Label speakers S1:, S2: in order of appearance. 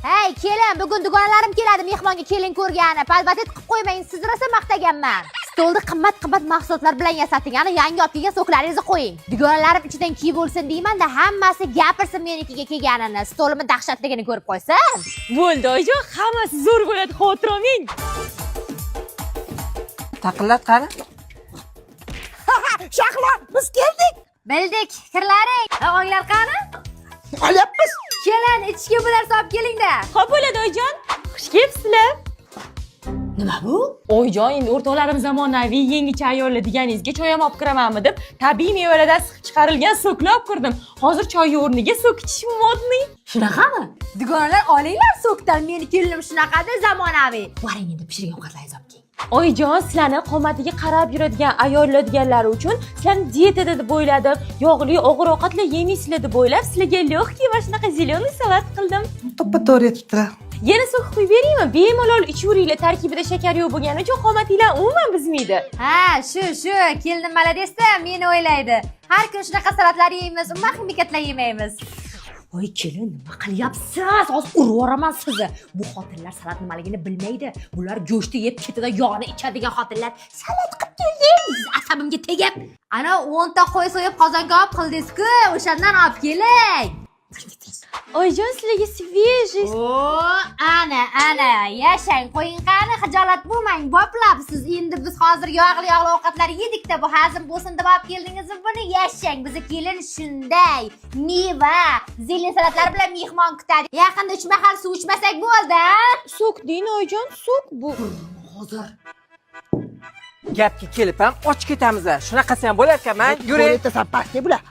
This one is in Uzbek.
S1: Hey, kelin, bugun dugonalarim keladi mehmonga kelin ko'rgani. Palbatet qilib qo'ymang, siz rosa maqtaganman. Stolda qimmat-qimmat mahsulotlar bilan yasating. Ana yangi optiga so'klaringizni qo'ying. Dugonalarim ichidan kiy bo'lsin deyman-da, hammasi gapirsin menikiga kelganini. Stolimni dahshatligini ko'rib qo'ysin.
S2: Bo'ldi, oyijon, hammasi zo'r bo'ladi, xotir olmang.
S3: Taqillat qani?
S4: Shahlo, biz keldik.
S1: Bildik, kirlaring. Onglar qani?
S4: Olyapmiz.
S1: Kelin, ichki bular solib keling-da.
S2: Xo'p bo'ladi, oyijon. Xush kelibsizlar.
S4: Nima bu?
S2: Oyijon, endi o'rtoqlarim zamonaviy yangicha ayollar deganingizga choy ham olib kiramanmi deb, tabiiy mevalardan siqib chiqarilgan soklar olib kirdim. Hozir choy o'rniga sok ichish modniy.
S1: Shunaqami? Dugonalar olinglar sokdan. Meni kelinim shunaqada zamonaviy. Boring endi pishirgan ovqatlaringizni olib keling.
S2: Oyijon, sizlarni qomatiga qarab yuradigan ayollar deganlari uchun sizlarni dietada deb o'yladim. Yog'li, og'ir ovqatlar yemaysizlar deb o'ylab, sizlarga lёгкий va shunaqa zеленый salat qildim.
S3: To'ppa-to'g'ri aytibdilar.
S2: Yana sok quyib beraymi? Bemalol ichaveringlar, tarkibida shakar yo'q bo'lgani uchun qomatinglar umuman buzmaydi.
S1: Ha, shu, kelinim maladesda meni o'ylaydi. Har kun shunaqa salatlar yeymiz, umuman ximikatlar yemaymiz. Voy kelin, nima qilyapsiz? Hozir urib yuboraman sizni. Bu xotinlar salat nimaligini bilmaydi. Bular go'shtni yeb ketida yog'ni ichadigan xotinlar. Salat qilib keldingiz, asabimga tegib. Ana 10 ta qo'y so'yib qozonga olib qildingiz-ku, o'shandan olib keling.
S2: Oyijon, sizlarga свежий.
S1: Ana, yashang, qo'ying qani, xijolat bo'lmang, boplabsiz. Endi biz hozir yog'li ovqatlar yedik-da, bu hazm bo'lsin deb olib keldingiz, buni yashang. Bizni kelin shunday meva, zilin salatlar bilan mehmon kutadi. Yaqinda 3 mahal suv ichmasak bo'ldi.
S2: Sok deyin, oyijon, sok bu.
S1: Hozir
S3: Gapga kelib ham och ketamiz. Shunaqasi ham bo'lar ekan, men yuray.
S4: Ko'rayapsan, pastga bular.